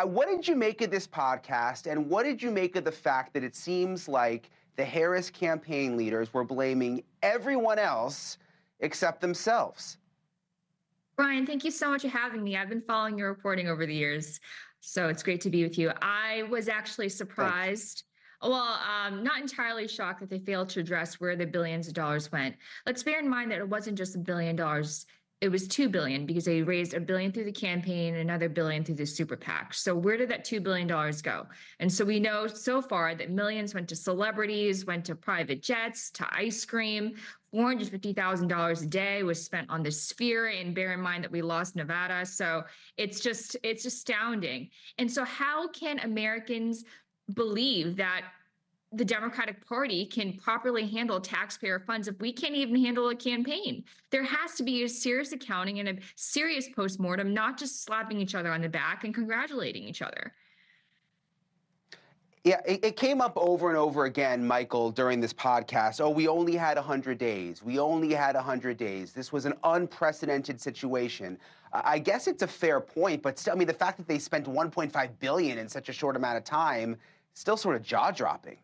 What did you make of this podcast, and what did you make of the fact that it seems like the Harris campaign leaders were blaming everyone else except themselves? Brian, thank you so much for having me. I've been following your reporting over the years, so it's great to be with you. I was actually surprised. Well, not entirely shocked that they failed to address where the billions of dollars went. Let's bear in mind that it wasn't just $1 billion. It was $2 billion because they raised $1 billion through the campaign, another $1 billion through the super PAC. So where did that $2 billion go? And so we know so far that millions went to celebrities, went to private jets, to ice cream. $450,000 a day was spent on the Sphere, and bear in mind that we lost Nevada. So it's astounding. And so how can Americans believe that the Democratic Party can properly handle taxpayer funds if we can't even handle a campaign? There has to be a serious accounting and a serious postmortem, not just slapping each other on the back and congratulating each other. Yeah, it came up over and over again, Michael, during this podcast. Oh, we only had 100 days. We only had 100 days. This was an unprecedented situation. I guess it's a fair point, but still, I mean, the fact that they spent $1.5 billion in such a short amount of time, still sort of jaw-dropping.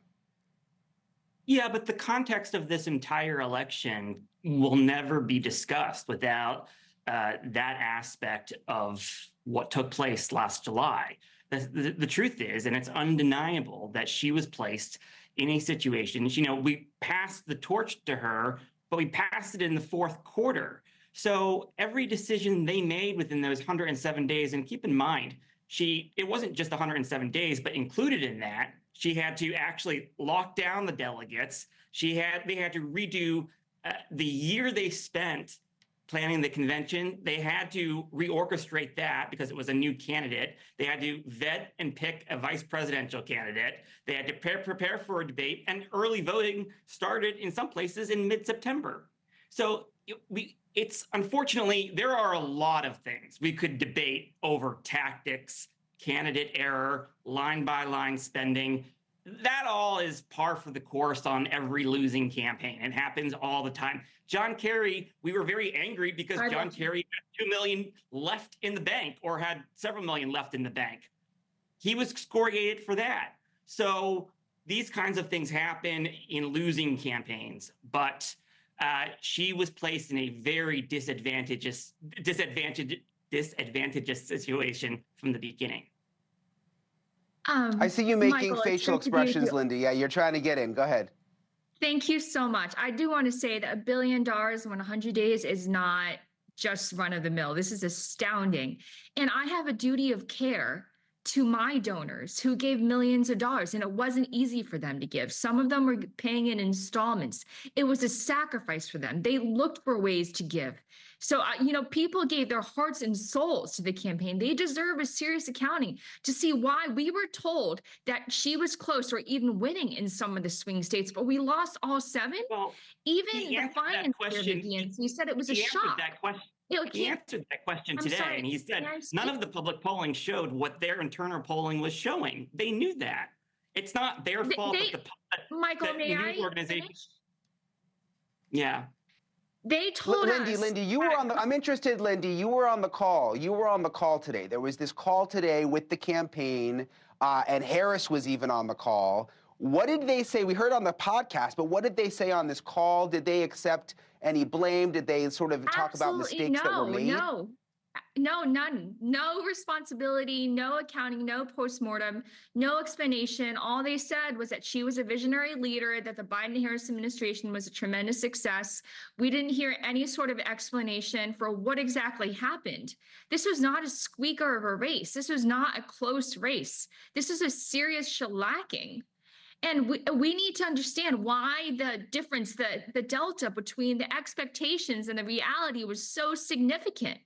Yeah, but the context of this entire election will never be discussed without that aspect of what took place last July. The truth is, and it's undeniable, that she was placed in a situation, we passed the torch to her, but we passed it in the fourth quarter. So every decision they made within those 107 days, and keep in mind, it wasn't just 107 days, but included in that, she had to actually lock down the delegates. They had to redo the year they spent planning the convention. They had to reorchestrate that because it was a new candidate. They had to vet and pick a vice presidential candidate. They had to prepare for a debate, and early voting started in some places in mid-September. So it's unfortunately, there are a lot of things we could debate over: tactics, candidate error, line-by-line spending. That all is par for the course on every losing campaign. It happens all the time. John Kerry, we were very angry because John Kerry had 2 million left in the bank, or had several million left in the bank. He was excoriated for that. So these kinds of things happen in losing campaigns, but she was placed in a very disadvantageous situation from the beginning. I see you making Michael, facial expressions, Lindy. Yeah, you're trying to get in. Go ahead. Thank you so much. I do want to say that $1 billion in 100 days is not just run of the mill. This is astounding. And I have a duty of care to my donors who gave millions of dollars, and it wasn't easy for them to give. Some of them were paying in installments. It was a sacrifice for them. They looked for ways to give. So, people gave their hearts and souls to the campaign. They deserve a serious accounting to see why we were told that she was close or even winning in some of the swing states, but we lost all 7. Well, even the finance of the DNC said it was a shock. He answered that question today, and he said none of the public polling showed what their internal polling was showing. They knew that. It's not their fault that the news organization. Yeah. They told us. Lindy, you were on the. I'm interested, Lindy. You were on the call. You were on the call today. There was this call today with the campaign, and Harris was even on the call. What did they say? We heard on the podcast, but what did they say on this call? Did they accept any blame? Did they sort of talk about mistakes that were made? No, none. No responsibility, no accounting, no postmortem, no explanation. All they said was that she was a visionary leader, that the Biden-Harris administration was a tremendous success. We didn't hear any sort of explanation for what exactly happened. This was not a squeaker of a race. This was not a close race. This is a serious shellacking. And we need to understand why the difference, the delta between the expectations and the reality was so significant.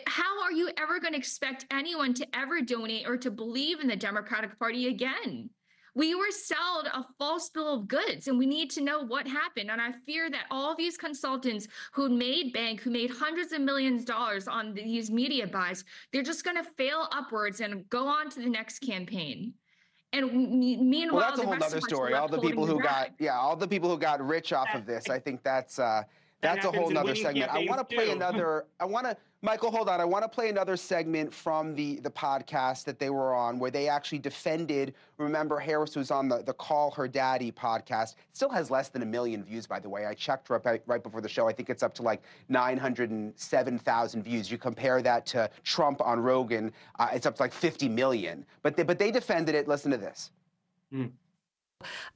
How are you ever going to expect anyone to ever donate or to believe in the Democratic Party again? We were sold a false bill of goods, and we need to know what happened. And I fear that all these consultants who made bank, who made hundreds of millions of dollars on these media buys, they're just going to fail upwards and go on to the next campaign. And meanwhile, well, that's a whole other story. All the people who got rich off of this. I think that's a whole nother segment. I want to play another. I want to Michael, hold on. I want to play another segment from the podcast that they were on where they actually defended. Remember, Harris was on the Call Her Daddy podcast. It still has less than 1 million views, by the way. I checked right before the show. I think it's up to like 907,000 views. You compare that to Trump on Rogan, it's up to like 50 million. But they defended it. Listen to this.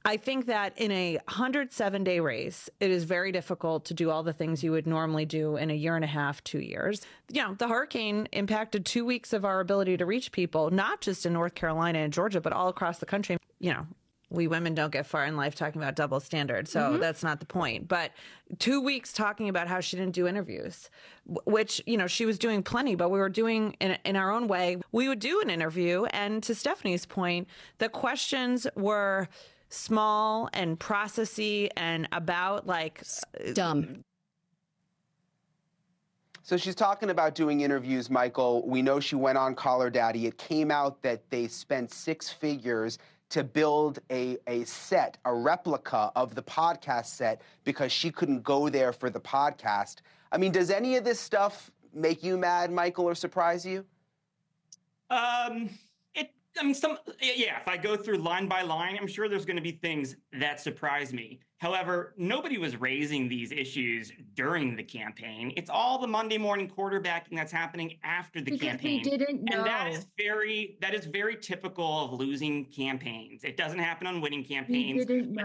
I think that in a 107-day race, it is very difficult to do all the things you would normally do in a year and a half, 2 years. You know, the hurricane impacted 2 weeks of our ability to reach people, not just in North Carolina and Georgia, but all across the country. You know, we women don't get far in life talking about double standards, so that's not the point. But 2 weeks talking about how she didn't do interviews, which, you know, she was doing plenty, but we were doing in our own way. We would do an interview, and to Stephanie's point, the questions were small and processy and about like dumb. So she's talking about doing interviews, Michael. We know she went on Call Her Daddy. It came out that they spent 6 figures to build a set, a replica of the podcast set because she couldn't go there for the podcast. I mean, does any of this stuff make you mad, Michael, or surprise you? If I go through line by line, I'm sure there's going to be things that surprise me. However, nobody was raising these issues during the campaign. It's all the Monday morning quarterbacking that's happening after the campaign. They didn't know. And that is very typical of losing campaigns. It doesn't happen on winning campaigns. They didn't know.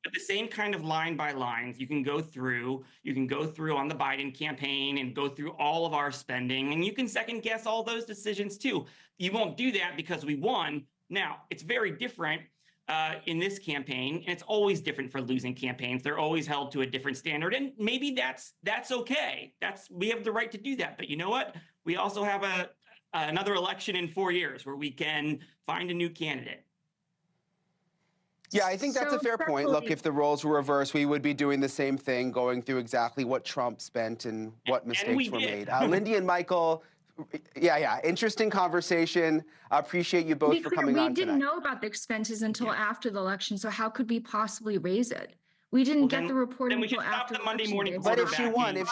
But the same kind of line by lines you can go through on the Biden campaign and go through all of our spending, and you can second guess all those decisions too. You won't do that because we won. Now, it's very different in this campaign, and it's always different for losing campaigns. They're always held to a different standard, and maybe that's okay. We have the right to do that. But you know what? We also have another election in 4 years where we can find a new candidate. Yeah, I think that's a fair point. Look, if the roles were reversed, we would be doing the same thing, going through exactly what Trump spent and what mistakes were made. Lindy and Michael, interesting conversation. I appreciate you both for coming on tonight. We didn't know about the expenses until after the election, so how could we possibly raise it? We didn't get the report until after the Monday morning. But if she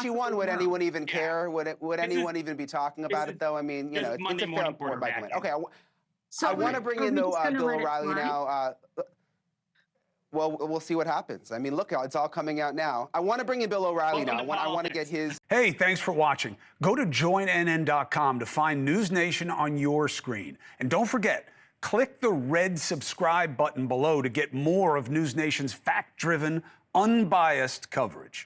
won, would anyone even care? Would anyone even be talking about it, though? I mean, you know, it's a fair point, Michael. Okay, I want to bring in Bill O'Reilly now. Well, we'll see what happens. I mean, look, it's all coming out now. I want to bring in Bill O'Reilly now. I want to get his... Hey, thanks for watching. Go to joinnn.com to find NewsNation on your screen. And don't forget, click the red subscribe button below to get more of NewsNation's fact-driven, unbiased coverage.